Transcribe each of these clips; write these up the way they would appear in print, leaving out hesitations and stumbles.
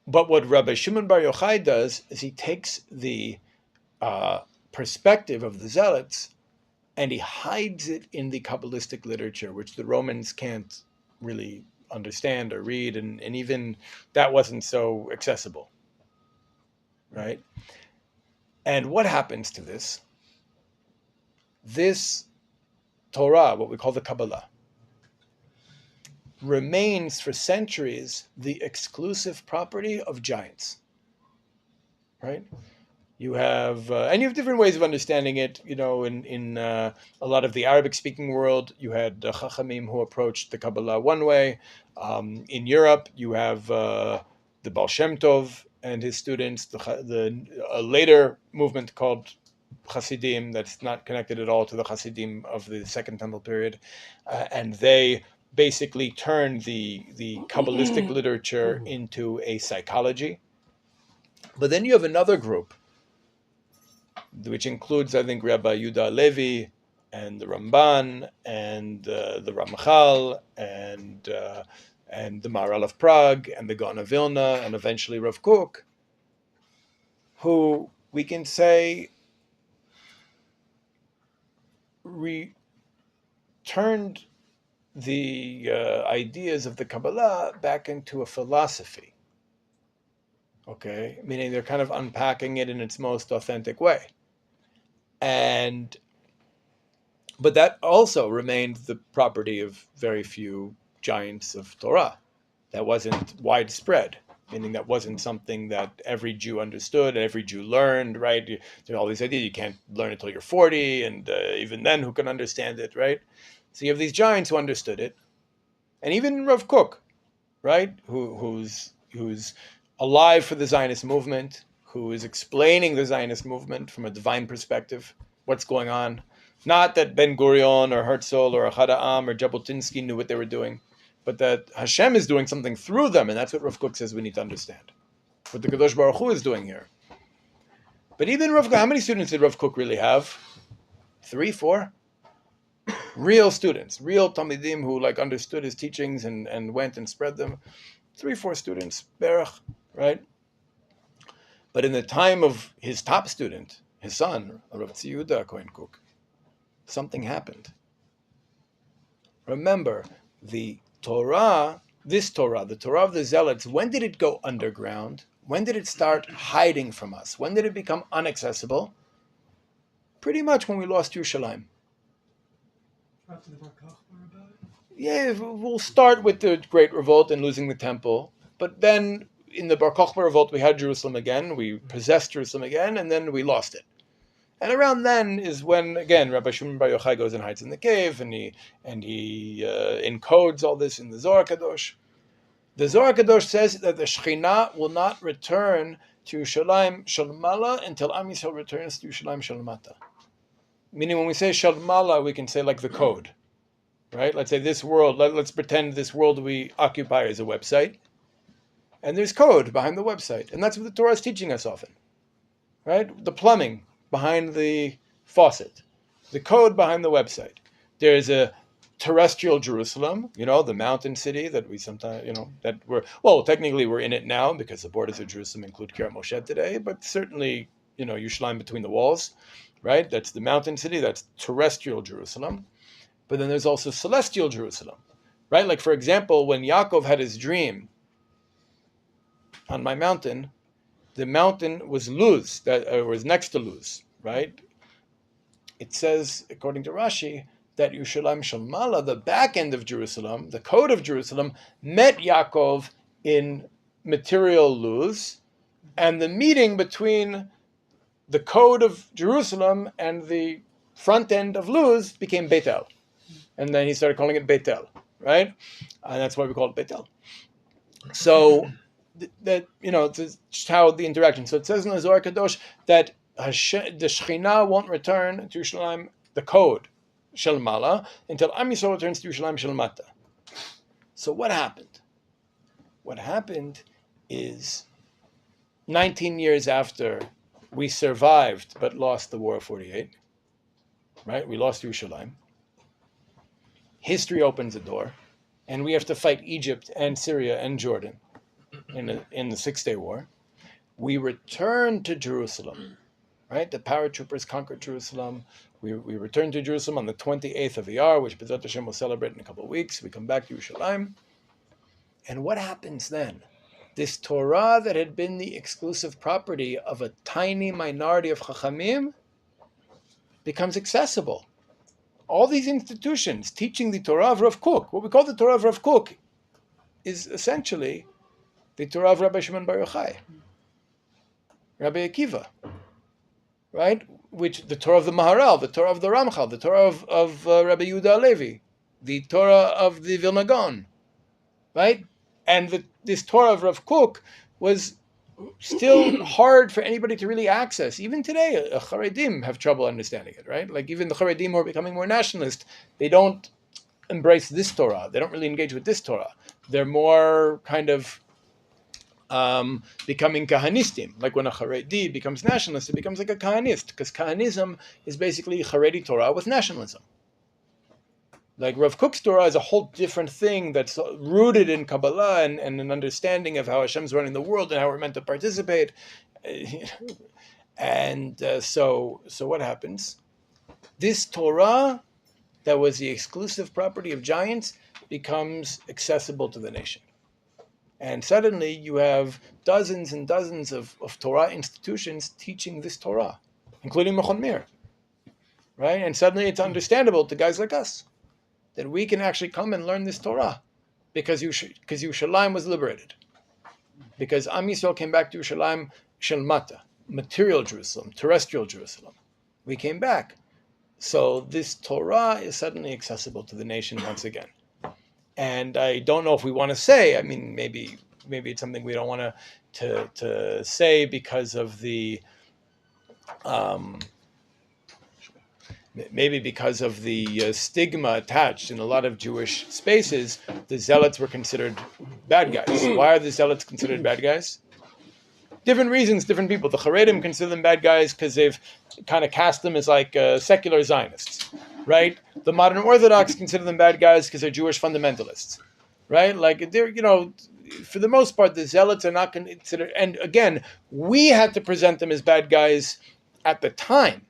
But what Rabbi Shimon Bar Yochai does is he takes the perspective of the Zealots and he hides it in the Kabbalistic literature, which the Romans can't really understand or read, and even that wasn't so accessible, right? And what happens to this? This Torah, what we call the Kabbala, remains for centuries the exclusive property of giants, right? You have, and you have different ways of understanding it. In a lot of the Arabic-speaking world, you had Chachamim who approached the Kabbalah one way. In Europe, you have the Baal Shem Tov and his students, a later movement called Hasidim that's not connected at all to the Hasidim of the Second Temple period, and they basically turned the Kabbalistic literature into a psychology. But then you have another group, which includes, I think, Rabbi Yehuda HaLevi and the Ramban and the Ramchal and the Maharal of Prague and the Gaon of Vilna and eventually Rav Kook, who we can say returned the ideas of the Kabbalah back into a philosophy. Okay, meaning they're kind of unpacking it in its most authentic way. But that also remained the property of very few giants of Torah. That wasn't widespread, meaning that wasn't something that every Jew understood, every Jew learned, right? There's all these ideas, you can't learn it until you're 40, and even then, who can understand it, right? So you have these giants who understood it, and even Rav Kook, right, who's alive for the Zionist movement, who is explaining the Zionist movement from a divine perspective, what's going on. Not that Ben Gurion or Herzl or Ahad Ha'am or Jabotinsky knew what they were doing, but that Hashem is doing something through them, and that's what Rav Kook says we need to understand. What the Kadosh Baruch Hu is doing here. But even Rav Kook, how many students did Rav Kook really have? 3, 4? Real students, real Talmidim who understood his teachings and went and spread them. 3, 4 students, Berach, right? But in the time of his top student, his son, Rav Yehuda HaKohen Kook, something happened. Remember, the Torah, the Torah of the Zealots, when did it go underground? When did it start hiding from us? When did it become inaccessible? Pretty much when we lost Yerushalayim. After the Bar Kokhba about it? Yeah, we'll start with the Great Revolt and losing the temple, but then in the Bar Kokhba revolt we had Jerusalem again, we possessed Jerusalem again, and then we lost it. And around then is when, again, Rabbi Shimon Bar Yochai goes and hides in the cave, and he encodes all this in the Zohar Kadosh. The Zohar Kadosh says that the Shekhinah will not return to Yerushalayim Shalmala until Am Yisrael returns to Yerushalayim Shalmata. Meaning, when we say Shalmala, we can say like the code, right? Let's say this world. Let's pretend this world we occupy is a website, and there's code behind the website, and that's what the Torah is teaching us often, right? The plumbing behind the faucet, the code behind the website. There's a terrestrial Jerusalem, the mountain city that we sometimes, technically we're in it now because the borders of Jerusalem include Kiryat Moshe today, but certainly, Yerushalayim between the walls, right? That's the mountain city, that's terrestrial Jerusalem. But then there's also celestial Jerusalem, right? Like, for example, when Yaakov had his dream on my mountain, the mountain was Luz, that was next to Luz, right? It says, according to Rashi, that Yerushalayim Shalmala, the back end of Jerusalem, the code of Jerusalem, met Yaakov in material Luz, and the meeting between the code of Jerusalem and the front end of Luz became Beitel. And then he started calling it Beitel, right? And that's why we call it Beitel. So that, it's just how the interaction. So it says in the Zohar Kadosh that the Shekhinah won't return to Yerushalayim, the code, Shalmala, until Am Yisrael returns to Yerushalayim Shalmata. So what happened? What happened is 19 years after we survived but lost the War of 48, right? We lost Yerushalayim. History opens the door, and we have to fight Egypt and Syria and Jordan. in the Six-Day War. We returned to Jerusalem, right? The paratroopers conquered Jerusalem. We returned to Jerusalem on the 28th of Iyar, which B'ezrat Hashem will celebrate in a couple of weeks. We come back to Yerushalayim. And what happens then? This Torah that had been the exclusive property of a tiny minority of Chachamim becomes accessible. All these institutions teaching the Torah of Rav Kook, what we call the Torah of Rav Kook, is essentially the Torah of Rabbi Shimon Bar Yochai, Rabbi Akiva, right? Which the Torah of the Maharal, the Torah of the Ramchal, the Torah of Rabbi Yehuda HaLevi, the Torah of the Vilna Gaon, right? And this Torah of Rav Kook was still hard for anybody to really access. Even today, Charedim have trouble understanding it, right? Like even the Charedim who are becoming more nationalist, they don't embrace this Torah. They don't really engage with this Torah. They're more kind of becoming Kahanistim. Like when a Haredi becomes nationalist, it becomes like a Kahanist, because Kahanism is basically Haredi Torah with nationalism. Like Rav Kook's Torah is a whole different thing that's rooted in Kabbala and an understanding of how Hashem's running the world and how we're meant to participate. And so what happens? This Torah that was the exclusive property of giants becomes accessible to the nation. And suddenly you have dozens and dozens of Torah institutions teaching this Torah, including Mechon Mir, right? And suddenly it's understandable to guys like us that we can actually come and learn this Torah because Yerushalayim was liberated. Because Am Yisrael came back to Yerushalayim Shelmata, material Jerusalem, terrestrial Jerusalem. We came back. So this Torah is suddenly accessible to the nation once again. And I don't know if we want to say, I mean, maybe it's something we don't want to say because of the stigma attached in a lot of Jewish spaces. The Zealots were considered bad guys. Why are the Zealots considered bad guys? Different reasons, different people. The Haredim consider them bad guys because they've kind of cast them as like secular Zionists, right? The modern Orthodox consider them bad guys because they're Jewish fundamentalists, right? Like they're, for the most part, the Zealots are not considered. And again, we had to present them as bad guys at the time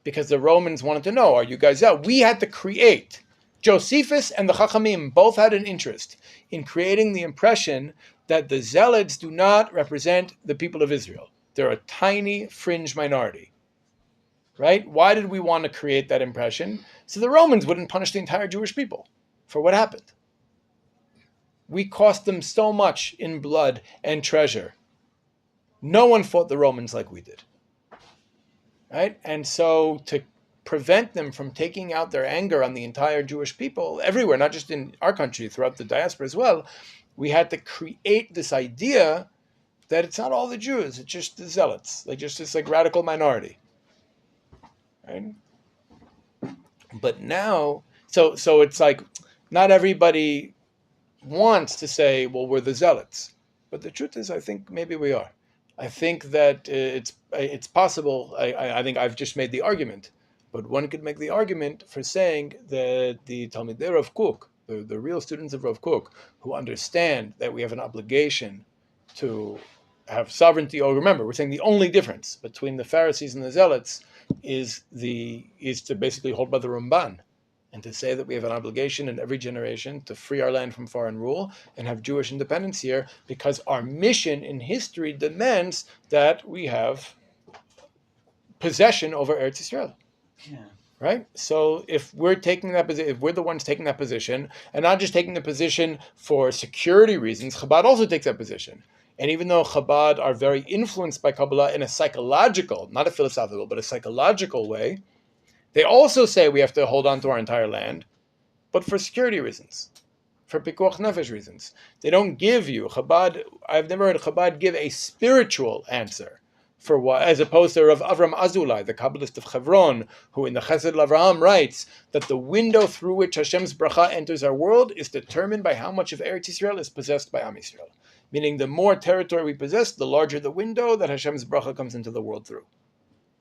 because the Romans wanted to know, are you guys out? We had to create. Josephus and the Chachamim both had an interest in creating the impression that the Zealots do not represent the people of Israel. They're a tiny fringe minority, right? Why did we want to create that impression? So the Romans wouldn't punish the entire Jewish people for what happened. We cost them so much in blood and treasure. No one fought the Romans like we did, right? And so to prevent them from taking out their anger on the entire Jewish people everywhere, not just in our country, throughout the diaspora as well, we had to create this idea that it's not all the Jews, it's just the Zealots, like just this like radical minority, right? But now, so it's like not everybody wants to say, well, we're the Zealots, but the truth is, I think maybe we are. I think that it's possible. I think I've just made the argument, but one could make the argument for saying that the Talmidei Rav Kook, the real students of Rav Kook, who understand that we have an obligation to have sovereignty. Oh, remember, we're saying the only difference between the Pharisees and the Zealots is to basically hold by the Ramban and to say that we have an obligation in every generation to free our land from foreign rule and have Jewish independence here, because our mission in history demands that we have possession over Eretz Yisrael. Yeah. Right? So if we're taking that position, if we're the ones taking that position, and not just taking the position for security reasons, Chabad also takes that position. And even though Chabad are very influenced by Kabbalah in a psychological, not a philosophical, but a psychological way, they also say we have to hold on to our entire land, but for security reasons, for pikuach nefesh reasons. They don't give you Chabad. I've never heard Chabad give a spiritual answer for what, as opposed to Rav Avram Azulai, the Kabbalist of Hebron, who in the Chesed Lavraham writes that the window through which Hashem's bracha enters our world is determined by how much of Eretz Yisrael is possessed by Am Yisrael. Meaning the more territory we possess, the larger the window that Hashem's bracha comes into the world through.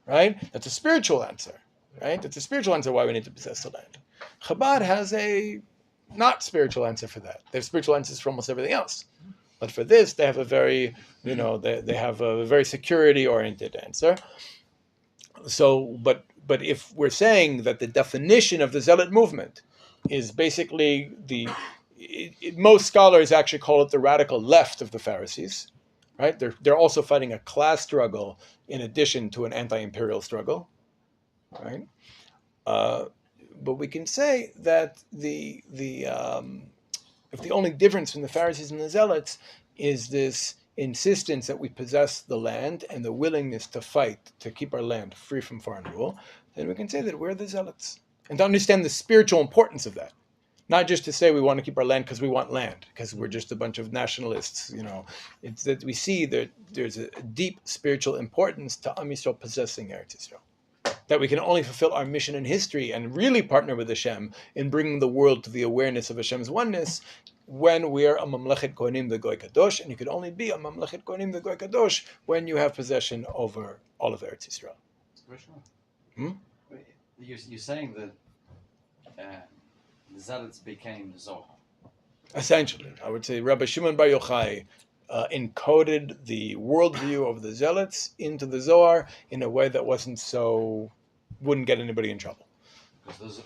Right? That's a spiritual answer. Right? That's a spiritual answer why we need to possess the land. Chabad has a not spiritual answer for that. They have spiritual answers for almost everything else. But for this, they have a very, they have a very security-oriented answer. So, but if we're saying that the definition of the Zealot movement is basically most scholars actually call it the radical left of the Pharisees, right? They're also fighting a class struggle in addition to an anti-imperial struggle, right? But we can say that if the only difference in the Pharisees and the Zealots is this insistence that we possess the land and the willingness to fight to keep our land free from foreign rule, then we can say that we're the Zealots. And to understand the spiritual importance of that, not just to say we want to keep our land because we want land, because we're just a bunch of nationalists, it's that we see that there's a deep spiritual importance to Am Yisrael possessing Eretz Yisrael. That we can only fulfill our mission in history and really partner with Hashem in bringing the world to the awareness of Hashem's oneness when we're a Mamlechet Kohanim the Goy Kadosh, and you can only be a Mamlechet Kohanim the Goy Kadosh when you have possession over all of Eretz Yisrael. You're saying that the Zealots became Zohar. Essentially, I would say Rabbi Shimon Bar Yochai encoded the worldview of the Zealots into the Zohar in a way that wouldn't get anybody in trouble. Because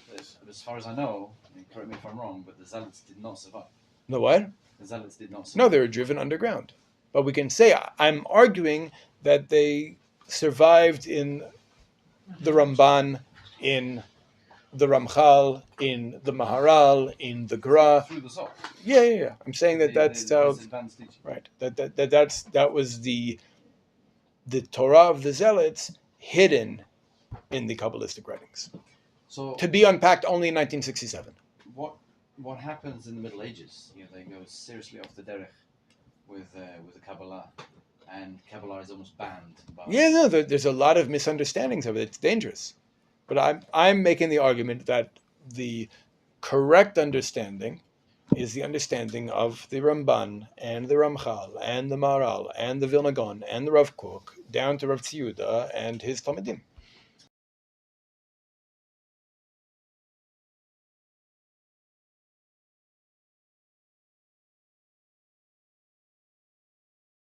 as far as I know, correct me if I'm wrong, but the Zealots did not survive. The what? The Zealots did not survive. No, they were driven underground. But we can say, I'm arguing that they survived in the Ramban, in the Ramchal, in the Maharal, in the Gra. Through the Zohar. Yeah. I'm saying that's how. Right. That was the Torah of the Zealots hidden in the Kabbalistic writings. So to be unpacked only in 1967. What happens in the Middle Ages? They go seriously off the derech with the Kabbala, and Kabbala is almost banned. There's a lot of misunderstandings of it. It's dangerous. But I'm making the argument that the correct understanding is the understanding of the Ramban and the Ramchal and the Maharal and the Vilna Gaon and the Rav Kook down to Rav Yehuda and his Talmidim.